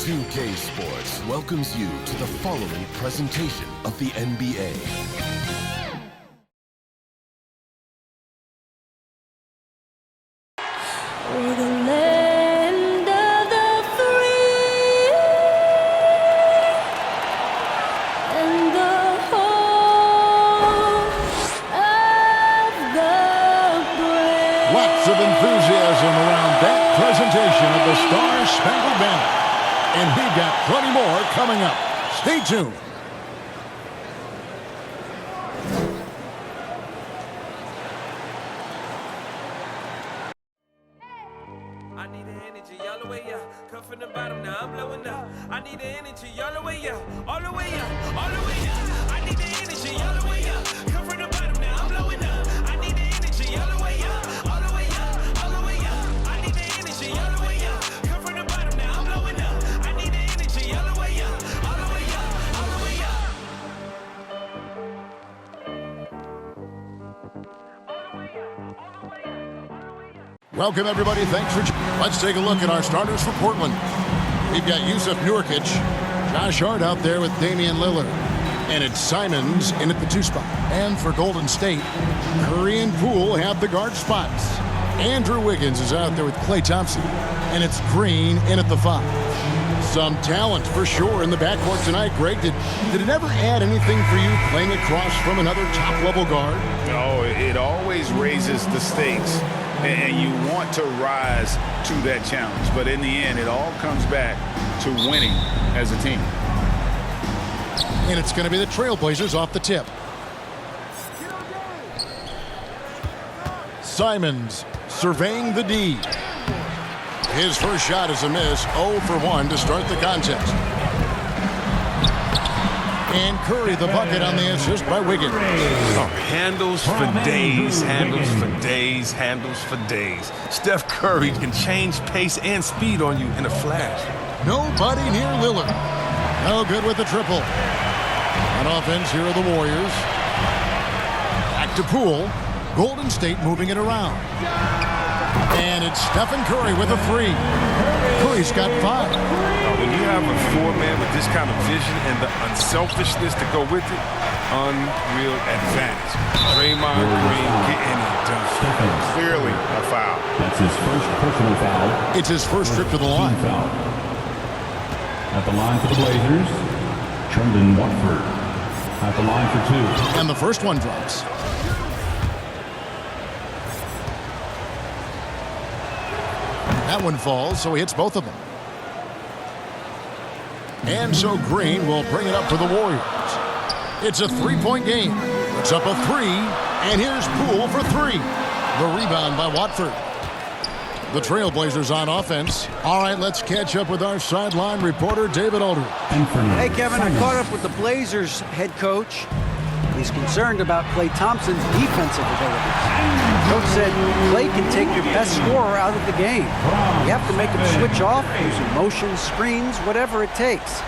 2K Sports welcomes you to the following presentation of the NBA. We're the land of the free and the home of the brave. Lots of enthusiasm around that presentation of the Star-Spangled Banner. And we've got plenty more coming up. Stay tuned. I need the energy all the way up. Come from the bottom, now I'm blowing up. I need the energy all the way up. All the way up, all the way up. I need the energy all the way up. Come from the bottom, now I'm blowing up. I need the energy all the way up. All the way up, all the way up. I need the energy all the way up. Come from the bottom, now I'm blowing up. I need the energy all the way up. All the way up, all the way up. Welcome, everybody. Thanks for... Let's take a look at our starters for Portland. We've got Jusuf Nurkic, Josh Hart out there with Damian Lillard. And it's Simons in at the 2 spot. And for Golden State, Curry and Poole have the guard spots. Andrew Wiggins is out there with Klay Thompson. And it's Green in at the 5. Some talent for sure in the backcourt tonight. Greg, did it ever add anything for you playing across from another top-level guard? Oh, it always raises the stakes, and you want to rise to that challenge. But in the end, it all comes back to winning as a team. And it's going to be the Trailblazers off the tip. Simons surveying the D. His first shot is a miss, 0 for 1 to start the contest. And Curry the bucket on the assist by Wiggins. Oh, handles for days, handles for days, handles for days. Steph Curry can change pace and speed on you in a flash. Nobody near Lillard. No good with the triple. On offense, here are the Warriors. Back to Poole. Golden State moving it around. And it's Stephen Curry with a 3. Curry's got 5. When you have a 4-man with this kind of vision and the unselfishness to go with it, unreal advantage. Draymond Green getting it done. Clearly a foul. That's his first personal foul. It's his first trip to the line. Foul. At the line for the Blazers, Trendon Watford. At the line for 2. And the first one drops. That one falls, so he hits both of them. And so Green will bring it up for the Warriors. It's a 3-point game. It's up a 3, and here's Poole for 3. The rebound by Watford. The Trailblazers on offense. All right, let's catch up with our sideline reporter, David Aldridge. Hey, Kevin, I caught up with the Blazers head coach. He's concerned about Klay Thompson's defensive abilities. Coach said Klay can take your best scorer out of the game. You have to make him switch off, using motion, screens, whatever it takes.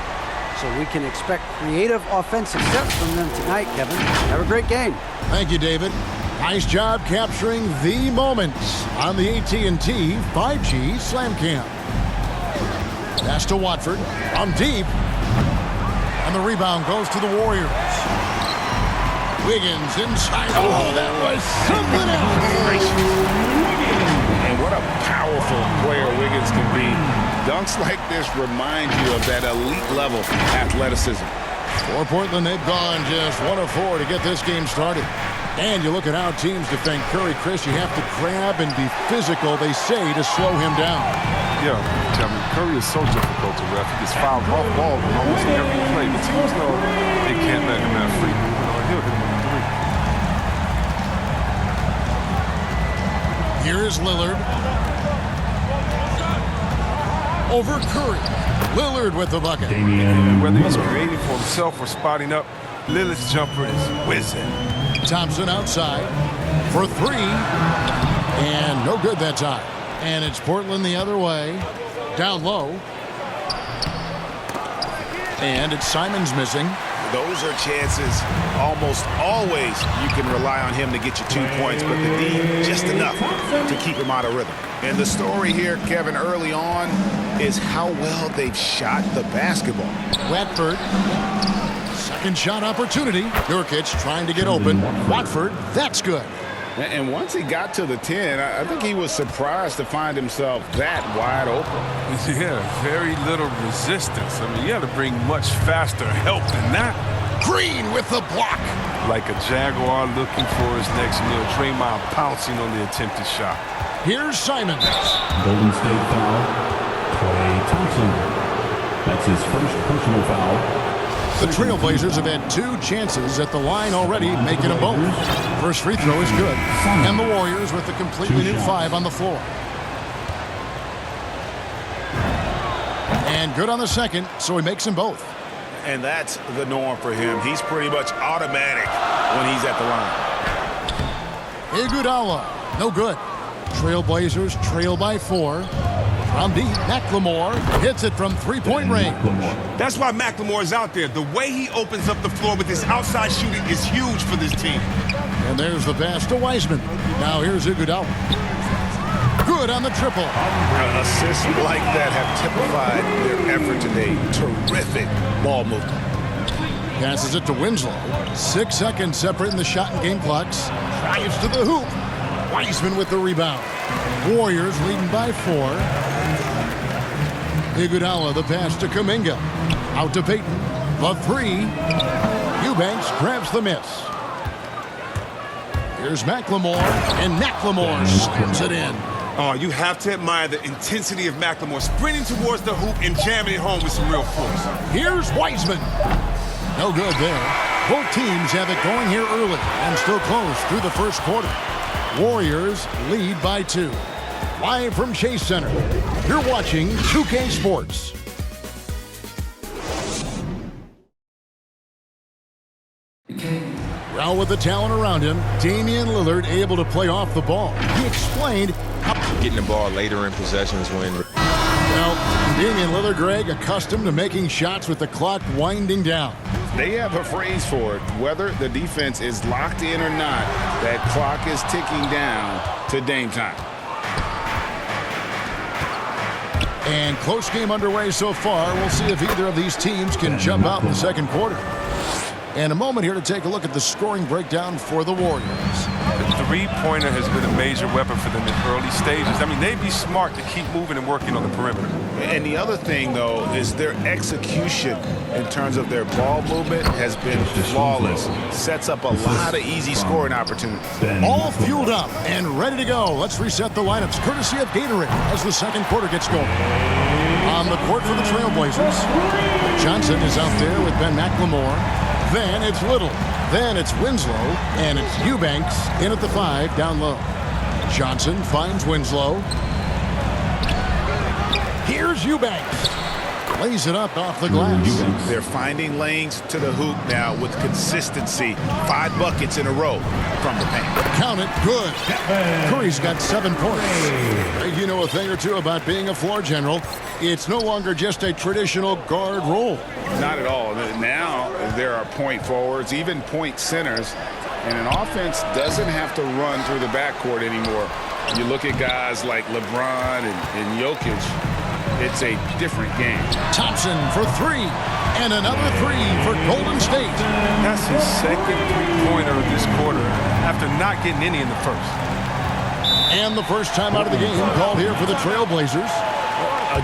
So we can expect creative offensive sets from them tonight, Kevin. Have a great game. Thank you, David. Nice job capturing the moments on the AT&T 5G Slam Cam. Pass to Watford. On deep. And the rebound goes to the Warriors. Wiggins inside. Oh, that was something else. And what a powerful player Wiggins can be. Dunks like this remind you of that elite level athleticism. For Portland, they've gone just 1 of 4 to get this game started. And you look at how teams defend Curry, Chris, you have to grab and be physical, they say, to slow him down. Yeah, Kevin, Curry is so difficult to ref. He gets fouled off ball almost every play. The teams know they can't let him have free. He'll hit him with a 3. Here is Lillard. Over Curry. Lillard with the bucket. And whether he's creating for himself or spotting up, Lillard's jumper is whizzing. Thompson outside for 3. And no good that time. And it's Portland the other way. Down low. And it's Simons missing. those are chances almost always you can rely on him to get you 2 points, but the D just enough to keep him out of rhythm. And the story here, Kevin, early on is how well they've shot the basketball. Watford, second shot opportunity. Nurkic trying to get open. Watford, that's good. And once he got to the 10, I think he was surprised to find himself that wide open. Yeah, very little resistance. I mean, you got to bring much faster help than that. Green with the block. Like a Jaguar looking for his next meal. Draymond pouncing on the attempted shot. Here's Simons. Golden State foul. Klay Thompson. That's his first personal foul. The Trailblazers have had 2 chances at the line already, making them both. First free throw is good. And the Warriors with a completely new 5 on the floor. And good on the second, so he makes them both. And that's the norm for him. He's pretty much automatic when he's at the line. Iguodala, no good. Trailblazers trail by 4. From deep, McLemore hits it from 3-point range. That's why McLemore is out there. The way he opens up the floor with his outside shooting is huge for this team. And there's the pass to Wiseman. Now here's Iguodala. Good on the triple. Assists like that have typified their effort today. Terrific ball movement. Passes it to Winslow. 6 seconds separating the shot and game clocks. Drives to the hoop. Wiseman with the rebound. Warriors leading by 4. Iguodala, the pass to Kuminga. Out to Payton. The 3. Eubanks grabs the miss. Here's McLemore, and McLemore slams it in. Oh, you have to admire the intensity of McLemore sprinting towards the hoop and jamming it home with some real force. Here's Wiseman. No good there. Both teams have it going here early and still close through the first quarter. Warriors lead by 2. Live from Chase Center, you're watching 2K Sports. Well, with the talent around him, Damian Lillard able to play off the ball. He explained how getting the ball later in possessions when... Well, Damian Lillard, Greg, accustomed to making shots with the clock winding down. They have a phrase for it. Whether the defense is locked in or not, that clock is ticking down to Dame time. And close game underway so far. We'll see if either of these teams can jump out in the second quarter. And a moment here to take a look at the scoring breakdown for the Warriors. The three-pointer has been a major weapon for them in early stages. I mean, they'd be smart to keep moving and working on the perimeter. And the other thing, though, is their execution in terms of their ball movement has been flawless. Sets up a lot of easy scoring opportunities. All fueled up and ready to go. Let's reset the lineups, courtesy of Gatorade, as the second quarter gets going. On the court for the Trailblazers, Johnson is out there with Ben McLemore. Then it's Little. Then it's Winslow. And it's Eubanks in at the 5 down low. Johnson finds Winslow. Here's Eubanks. Lays it up off the glass. They're finding lanes to the hoop now with consistency. 5 buckets in a row from the paint. Count it. Good. Curry's got 7 points. You know a thing or two about being a floor general. It's no longer just a traditional guard role. Not at all. Now there are point forwards, even point centers, and an offense doesn't have to run through the backcourt anymore. You look at guys like LeBron and Jokic. It's a different game. Thompson for 3, and another 3 for Golden State. That's his second three-pointer of this quarter after not getting any in the first. And the first time out of the game called here for the Trailblazers.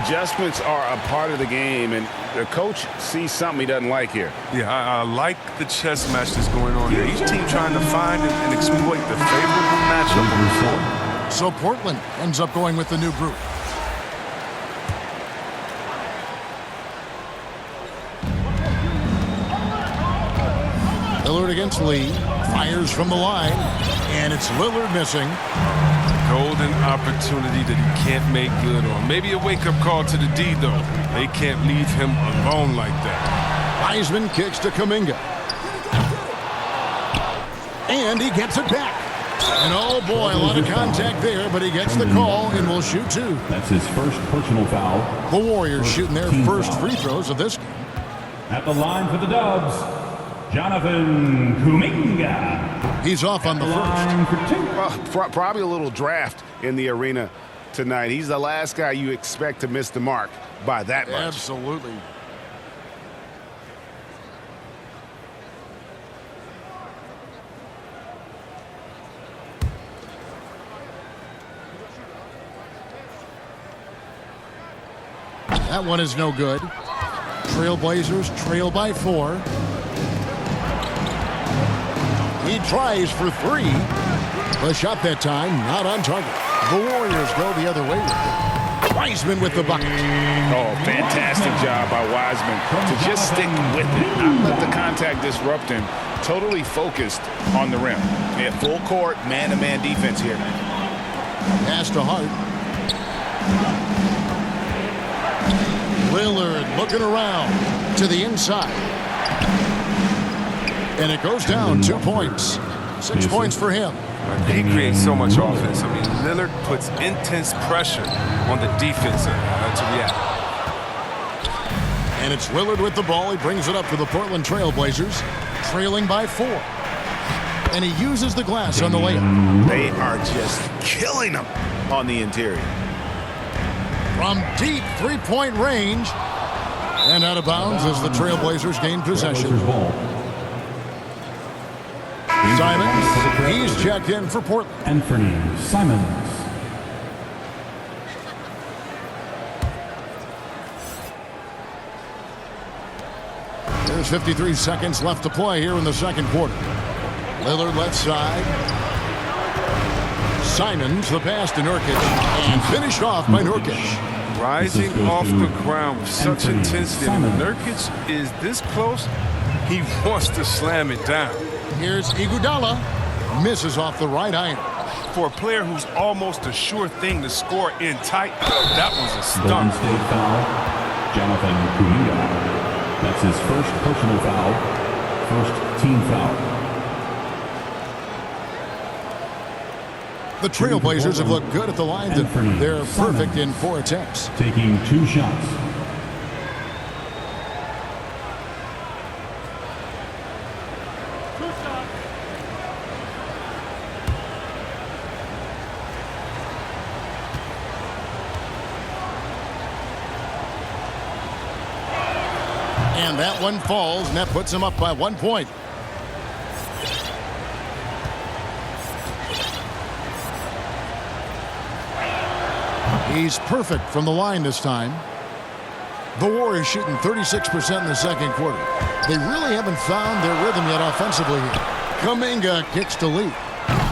Adjustments are a part of the game, and the coach sees something he doesn't like here. Yeah, I like the chess match that's going on here. Each team trying to find and exploit the favorable matchup. So Portland ends up going with the new group. Lillard against Lee. Fires from the line. And it's Lillard missing. Golden opportunity that he can't make good on. Maybe a wake-up call to the D, though. They can't leave him alone like that. Wiseman kicks to Kuminga. And he gets it back. And oh boy, a lot of contact there, but he gets the call and will shoot 2. That's his first personal foul. The Warriors shooting their first free throws of this game. At the line for the Dubs, Jonathan Kuminga. He's off on the first. Line for 2. Probably a little draft in the arena tonight. He's the last guy you expect to miss the mark by that much. Absolutely. That one is no good. Trailblazers trail by 4. He tries for 3. The shot that time, not on target. The Warriors go the other way. Wiseman with the bucket. Oh, fantastic job by Wiseman to just stick with it, not let the contact disrupt him. Totally focused on the rim. Yeah, full court, man-to-man defense here. Pass to Hart. Lillard looking around to the inside. And it goes down 2 points. 6 points for him. He creates so much offense. I mean, Lillard puts intense pressure on the defense to react. And it's Lillard with the ball. He brings it up for the Portland Trailblazers, trailing by 4. And he uses the glass on the layup. They are just killing him on the interior. From deep three-point range. And out of bounds as the Trailblazers gain possession. Simons, he's checked in for Portland. Anthony Simons. There's 53 seconds left to play here in the second quarter. Lillard left side. Simons, the pass to Nurkic, and finished off by Nurkic. Rising off the ground with such intensity. When Nurkic is this close, he wants to slam it down. Here's Iguodala. Misses off the right iron. For a player who's almost a sure thing to score in tight, that was a Golden stunt. State foul. Jonathan Kuminga. That's his first personal foul. First team foul. The Trailblazers have looked good at the line. They're perfect in 4 attempts. Taking 2 shots. And that one falls, and that puts him up by 1 point. He's perfect from the line this time. The Warriors shooting 36% in the second quarter. They really haven't found their rhythm yet offensively here. Kuminga kicks to lead.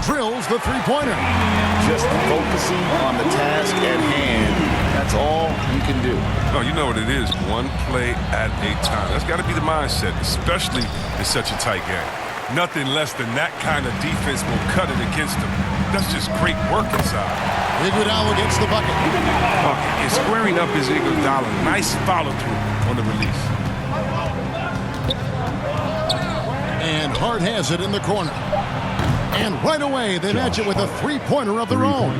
Drills the three-pointer. Just focusing on the task at hand. That's all you can do. No, you know what it is. One play at a time. That's got to be the mindset, especially in such a tight game. Nothing less than that kind of defense will cut it against them. That's just great work inside. Iguodala gets the bucket. And squaring up is Iguodala. Nice follow-through on the release. And Hart has it in the corner. And right away, they match it with a three-pointer of their own.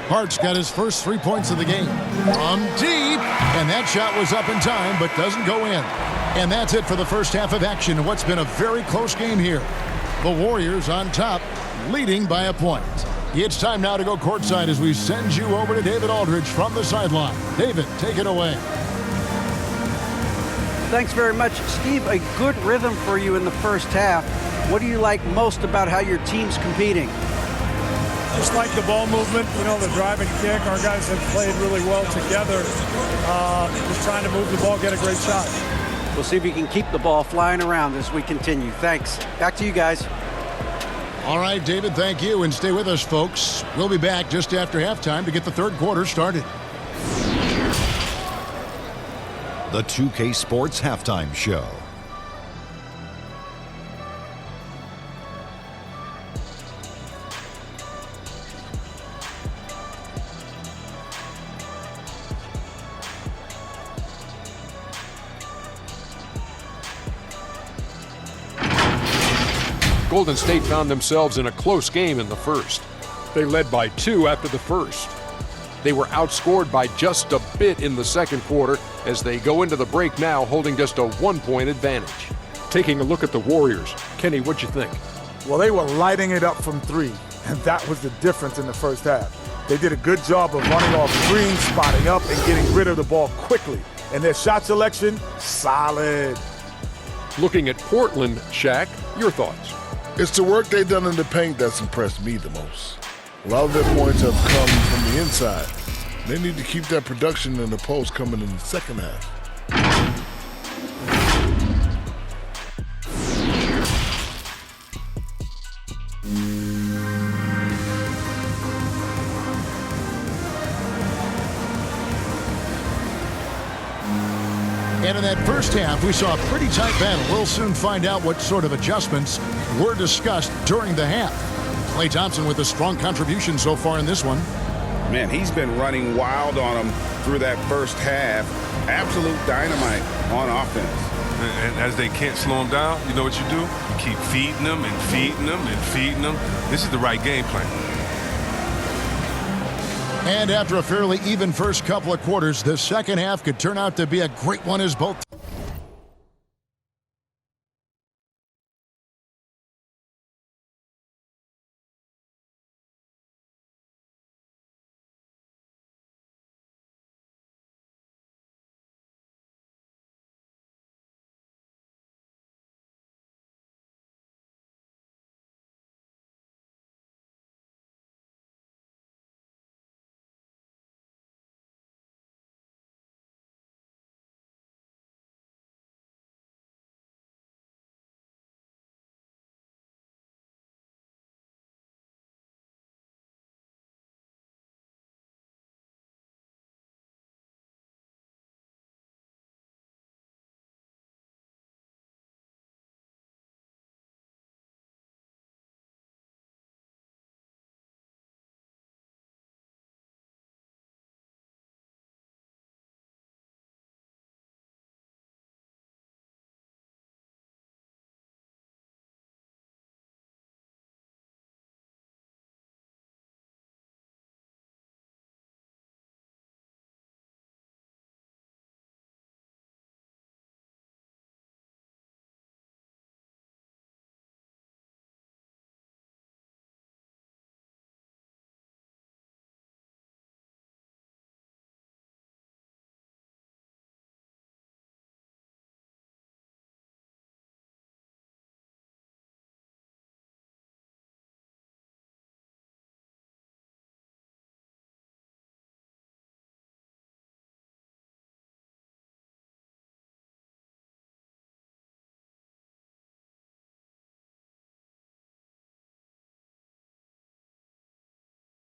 Hart's got his first 3 points of the game. From deep. And that shot was up in time, but doesn't go in. And that's it for the first half of action in what's been a very close game here. The Warriors on top, leading by a point. It's time now to go courtside as we send you over to David Aldridge from the sideline. David, take it away. Thanks very much, Steve. A good rhythm for you in the first half. What do you like most about how your team's competing? Just like the ball movement, you know, the drive and kick. Our guys have played really well together. Just trying to move the ball, get a great shot. We'll see if we can keep the ball flying around as we continue. Thanks. Back to you guys. All right, David, thank you. And stay with us, folks. We'll be back just after halftime to get the third quarter started. The 2K Sports Halftime Show. Golden State found themselves in a close game in the first. They led by 2 after the first. They were outscored by just a bit in the second quarter as they go into the break now holding just a 1-point advantage. taking a look at the Warriors. Kenny, what'd you think? Well, they were lighting it up from three, and that was the difference in the first half. They did a good job of running off screens, spotting up, and getting rid of the ball quickly. And their shot selection, solid. Looking at Portland, Shaq, your thoughts? It's the work they've done in the paint that's impressed me the most. A lot of their points have come from the inside. They need to keep that production in the post coming in the second half. And in that first half, we saw a pretty tight battle. We'll soon find out what sort of adjustments were discussed during the half. Klay Thompson with a strong contribution so far in this one. Man, he's been running wild on them through that first half. Absolute dynamite on offense. And as they can't slow him down, you know what you do? You keep feeding them and feeding them and feeding them. This is the right game plan. And after a fairly even first couple of quarters, the second half could turn out to be a great one as both.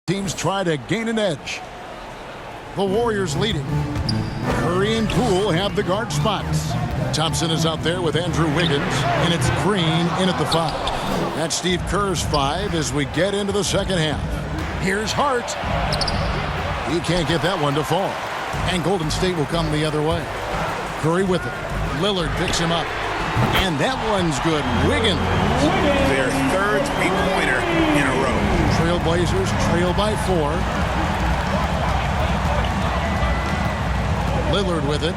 Teams try to gain an edge. The Warriors leading. Curry and Poole have the guard spots. Thompson is out there with Andrew Wiggins, and it's Green in at the 5. That's Steve Kerr's 5 as we get into the second half. Here's Hart. He can't get that one to fall. And Golden State will come the other way. Curry with it. Lillard picks him up. And that one's good. Wiggins. Their third three-pointer in a row. Trailblazers trail by 4. Lillard with it.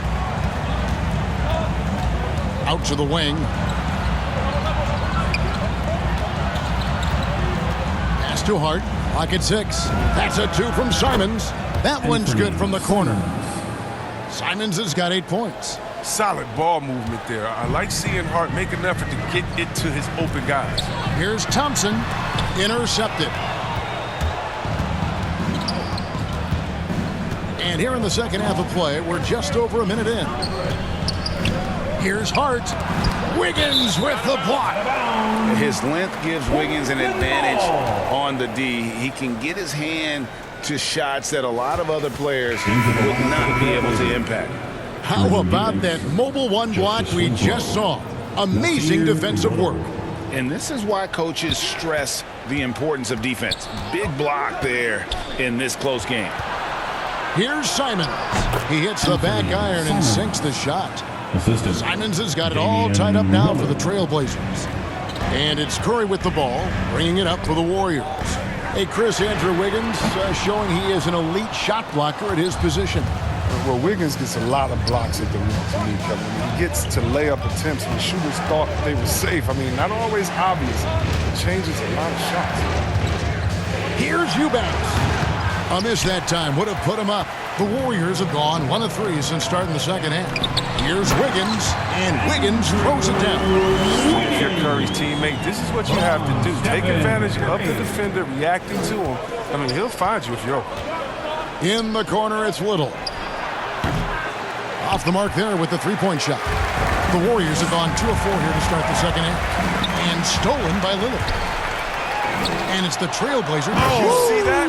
Out to the wing. Pass to Hart. Pocket 6. That's a 2 from Simons. That one's good from the corner. Simons has got 8 points. Solid ball movement there. I like seeing Hart make an effort to get it to his open guys. Here's Thompson. Intercepted. And here in the second half of play, we're just over a minute in. Here's Hart. Wiggins with the block. His length gives Wiggins an advantage on the D. He can get his hand to shots that a lot of other players would not be able to impact. How about that mobile one block we just saw? Amazing defensive work. And this is why coaches stress the importance of defense. Big block there in this close game. Here's Simons. He hits the back iron and sinks the shot. Simons has got it all tied up now for the Trailblazers. And it's Curry with the ball, bringing it up for the Warriors. Hey, Chris, Andrew Wiggins showing he is an elite shot blocker at his position. Well, Wiggins gets a lot of blocks at the rim to me, Kevin. I mean, he gets to layup attempts when shooters thought they were safe. I mean, not always obvious. It changes a lot of shots. Here's Eubanks. A miss that time would have put him up. The Warriors have gone 1 of 3 since starting the second half. Here's Wiggins, and Wiggins throws it down. If you're Curry's teammate, this is what you have to do. Take advantage of the defender reacting to him. I mean, he'll find you if you're open. In the corner, it's Little. Off the mark there with the three-point shot. The Warriors have gone 2 of 4 here to start the second half. And stolen by Lillard. And it's the Trailblazers. Oh, see that?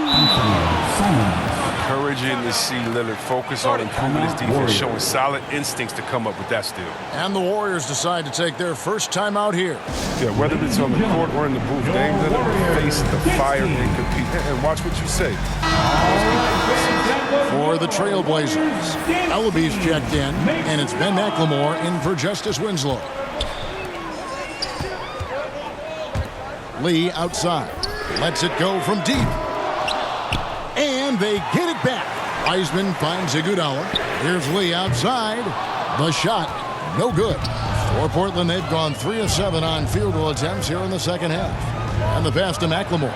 Encouraging to see Lillard focus on improving his defense, showing solid instincts to come up with that steal. And the Warriors decide to take their first time out here. Yeah, whether it's on the court or in the booth, Dame Lillard will face the fire and compete. And watch what you say. For the Trailblazers, Ellaby's checked in, and it's Ben McLemore in for Justice Winslow. Lee outside. Lets it go from deep. And they get it back. Wiseman finds Iguodala. Here's Lee outside. The shot, no good. For Portland, they've gone 3 of 7 on field goal attempts here in the second half. And the pass to McLemore.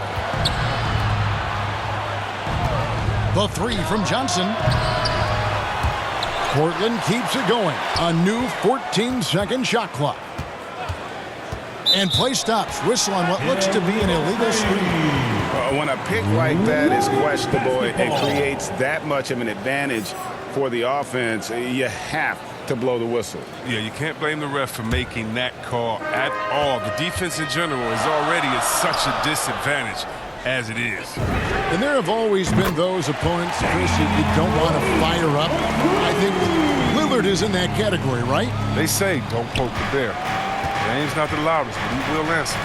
The 3 from Johnson. Portland keeps it going. A new 14-second shot clock. And play stops. Whistle on what looks to be an illegal screen. When a pick like that is questionable, it creates that much of an advantage for the offense. You have to blow the whistle. Yeah, you can't blame the ref for making that call at all. The defense in general is already at such a disadvantage as it is. And there have always been those opponents, Chris, you don't want to fire up. I think Lillard is in that category, right? They say don't poke the bear. Game's not the loudest, but he will answer.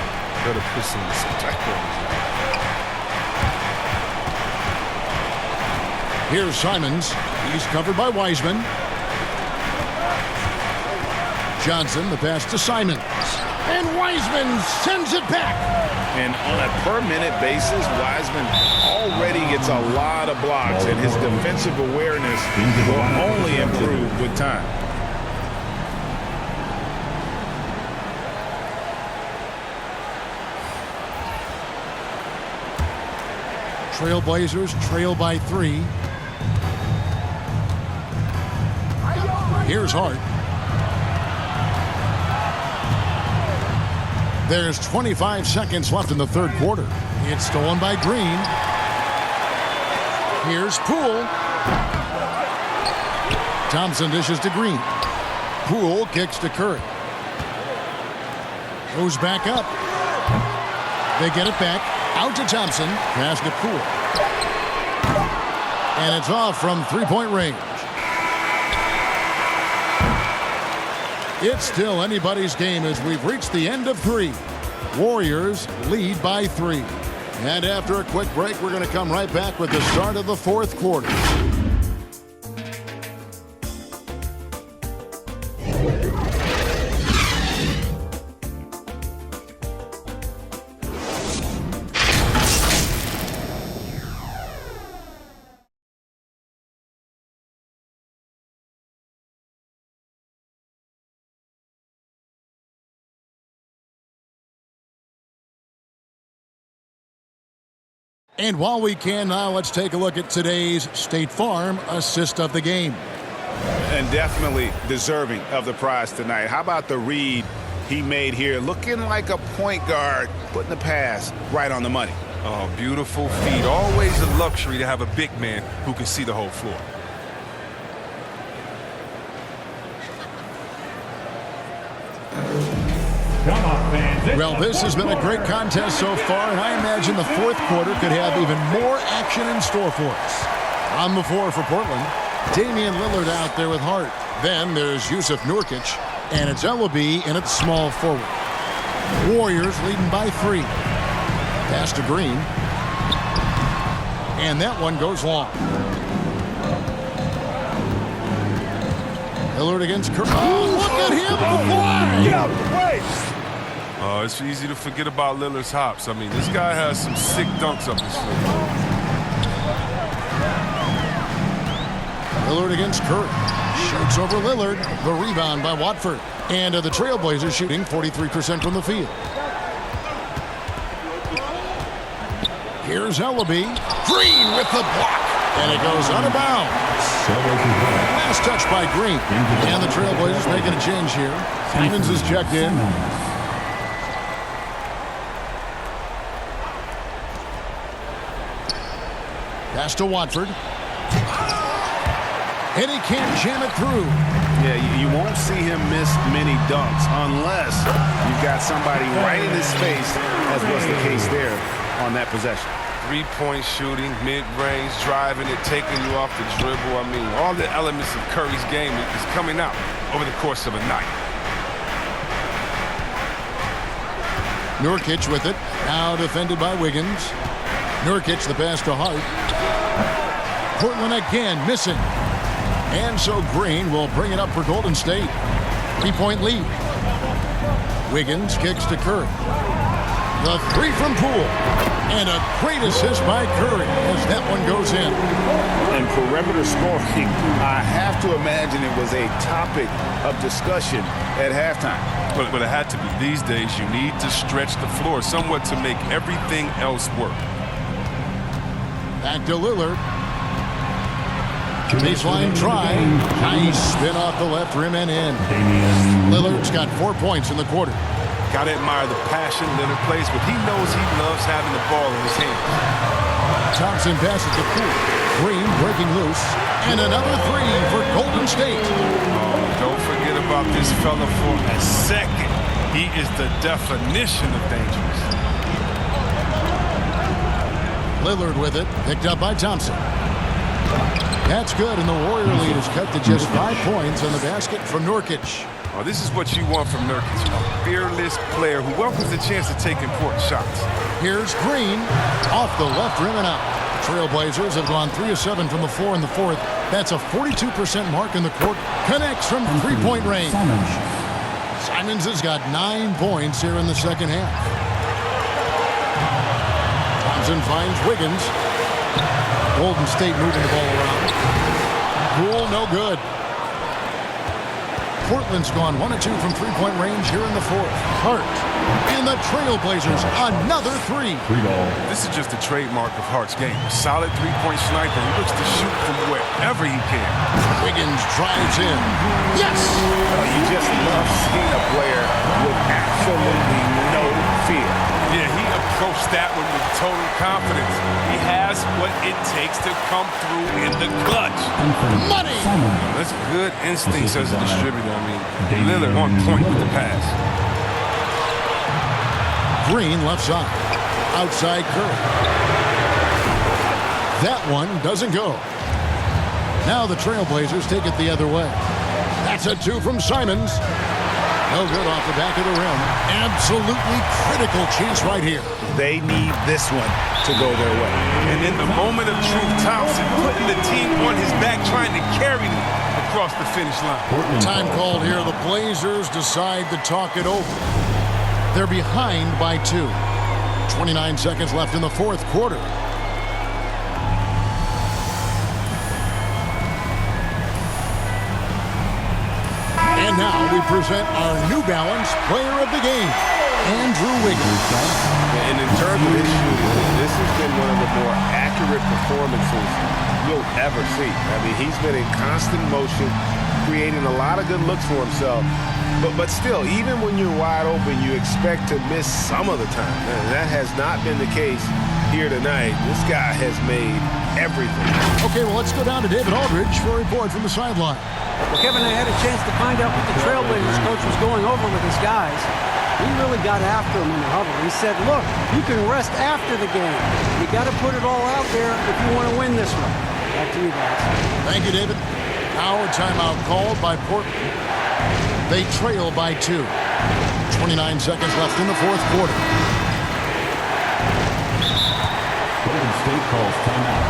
Better put some respect on his name. Here's Simons. He's covered by Wiseman. Johnson, the pass to Simons. And Wiseman sends it back. And on a per-minute basis, Wiseman already gets a lot of blocks, and his defensive awareness will only improve with time. Trailblazers trail by 3. Here's Hart. There's 25 seconds left in the third quarter. It's stolen by Green. Here's Poole. Thompson dishes to Green. Poole kicks to Curry. Goes back up. They get it back. Out to Thompson. Pass to Poole. And it's off from three-point range. It's still anybody's game as we've reached the end of 3. Warriors lead by 3. And after a quick break, we're going to come right back with the start of the fourth quarter. And while we can now, let's take a look at today's State Farm assist of the game. And definitely deserving of the prize tonight. How about the read he made here? Looking like a point guard, putting the pass right on the money. Oh, beautiful feed. Always a luxury to have a big man who can see the whole floor. Well, this has been a great contest so far, and I imagine the fourth quarter could have even more action in store for us. On the floor for Portland, Damian Lillard out there with Hart. Then there's Jusuf Nurkic, and it's Ellaby in its small forward. Warriors leading by 3. Pass to Green. And that one goes long. Lillard against Curry. Oh, look at him! Get out of the way! It's easy to forget about Lillard's hops. I mean, this guy has some sick dunks up his sleeve. Lillard against Curry. Shoots over Lillard. The rebound by Watford. And the Trailblazers shooting 43% from the field. Here's Ellaby. Green with the block. And it goes out of bounds. Last touch by Green. And the Trailblazers making a change here. Simons is checked in. Pass to Watford. And he can't jam it through. Yeah, you won't see him miss many dunks unless you've got somebody right in his face, as was the case there on that possession. Three-point shooting, mid-range, driving it, taking you off the dribble. I mean, all the elements of Curry's game is coming out over the course of a night. Nurkic with it. Now defended by Wiggins. Nurkic the pass to Hart. Portland again missing. And so Green will bring it up for Golden State. 3-point lead. Wiggins kicks to Curry. The three from Poole. And a great assist by Curry as that one goes in. And perimeter scoring, I have to imagine it was a topic of discussion at halftime. But it had to be. These days, you need to stretch the floor somewhat to make everything else work. Back to Lillard. Baseline try. Nice spin off the left rim and in. Lillard's got 4 points in the quarter. Got to admire the passion Lillard plays with. He knows he loves having the ball in his hands. Thompson passes to Poole. Green breaking loose. And another three for Golden State. Oh, don't forget about this fella for a second. He is the definition of dangerous. Lillard with it. Picked up by Thompson. That's good, and the Warrior lead is cut to just 5 points on the basket from Nurkic. Oh, this is what you want from Nurkic, a fearless player who welcomes the chance to take important shots. Here's Green off the left rim and out. Trailblazers have gone 3 of 7 from the floor in the fourth. That's a 42% mark in the quarter. Connects from three-point range. Simons has got 9 points here in the second half. Thompson finds Wiggins. Golden State moving the ball around. Poole, no good. Portland's gone 1 of 2 from three-point range here in the fourth. Hart and the Trailblazers another three. This is just a trademark of Hart's game. A solid three-point sniper. He looks to shoot from wherever he can. Wiggins drives in. Yes! You just love seeing a player with absolutely no fear. Yeah, he approached that one with total confidence. He has what it takes to come through in the clutch. Money! That's good instincts as a distributor. I mean, Lillard on point with the pass. Green left side. Outside Curry. That one doesn't go. Now the Trailblazers take it the other way. That's a 2 from Simons. No good off the back of the rim. Absolutely critical chance right here. They need this one to go their way. And in the moment of truth, Thompson putting the team on his back, trying to carry them across the finish line. Time called here. The Blazers decide to talk it over. They're behind by 2. 29 seconds left in the fourth quarter. And now we present our New Balance Player of the Game, Andrew Wiggins. And in terms of his shooting, this has been one of the more accurate performances you'll ever see. I mean, he's been in constant motion, creating a lot of good looks for himself. But still, even when you're wide open, you expect to miss some of the time. And that has not been the case here tonight. This guy has made everything. Okay, well, let's go down to David Aldridge for a report from the sideline. Well, Kevin, I had a chance to find out what the Trailblazers coach was going over with his guys. He really got after them in the huddle. He said, look, you can rest after the game. You got to put it all out there if you want to win this one. Back to you guys. Thank you, David. Now a timeout called by Portland. They trail by 2. 29 seconds left in the fourth quarter. Golden State calls timeout.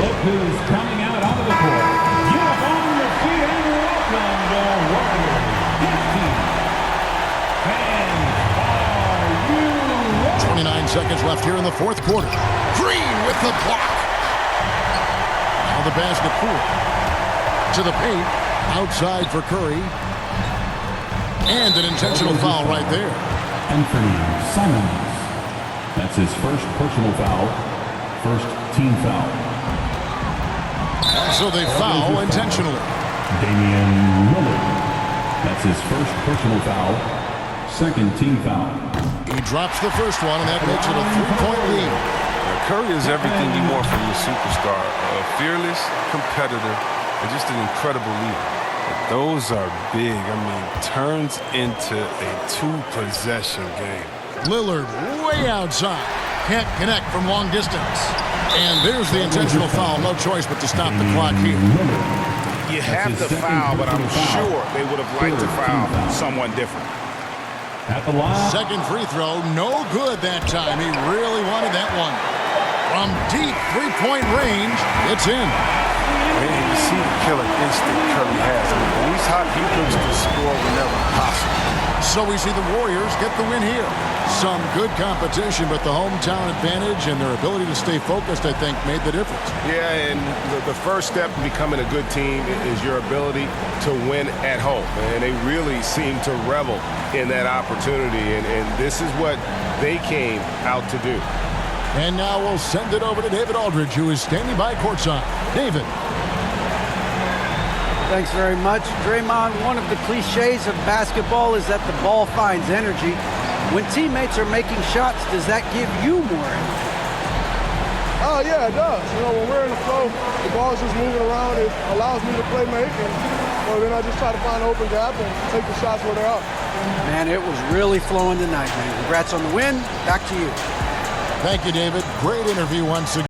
Look who's coming out onto the court. Get up on your feet and welcome the Warriors. This team. Fans, are you seconds left here in the fourth quarter. Green with the block. Now the basket Poole. To the paint. Outside for Curry. And an intentional foul right there. Anthony Simons. That's his first personal foul. First team foul. So they foul intentionally. Damian Lillard. That's his first personal foul. Second team foul. He drops the first one, and that makes it a 3-point lead. Curry is everything you want from your superstar. A fearless competitor and just an incredible leader. Those are big. I mean, turns into a two-possession game. Lillard way outside. Can't connect from long distance. And there's the intentional foul. No choice but to stop the clock here. You have to foul, but I'm sure they would have liked to foul someone different. At the line. Second free throw, no good that time. He really wanted that one. From deep three-point range, it's in. And you see the killer instinct Curry has. I mean, when he's hot, he looks to score whenever possible. So we see the Warriors get the win here. Some good competition, but the hometown advantage and their ability to stay focused, I think, made the difference. Yeah, and the first step in becoming a good team is your ability to win at home. And they really seem to revel in that opportunity, and this is what they came out to do. And now we'll send it over to David Aldridge, who is standing by courtside. David. Thanks very much. Draymond, one of the cliches of basketball is that the ball finds energy. When teammates are making shots, does that give you more energy? Oh, yeah, it does. You know, when we're in the flow, the ball's just moving around. It allows me to play make, and then I just try to find an open gap and take the shots where they're up. Man, it was really flowing tonight, man. Congrats on the win. Back to you. Thank you, David. Great interview once again.